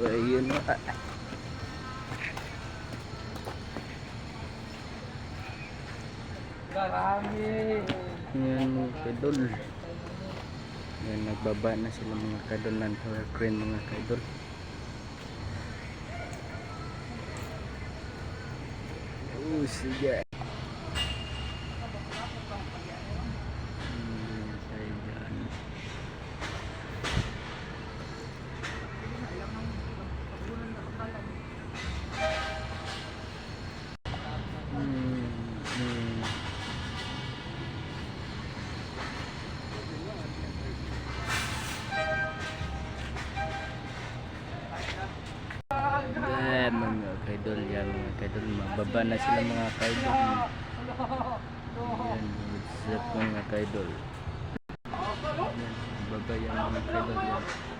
Ayun o. Yan mga kaidol. Yan, nagbaba na sila mga kaidol ng tower crane mga kaidol. Oh, sige. Yan mga kaidol, yan mga kaidol, mababa na sila mga kaidol. Yan, what's up mga kaidol. Yan, mababa yan mga kaidol yan.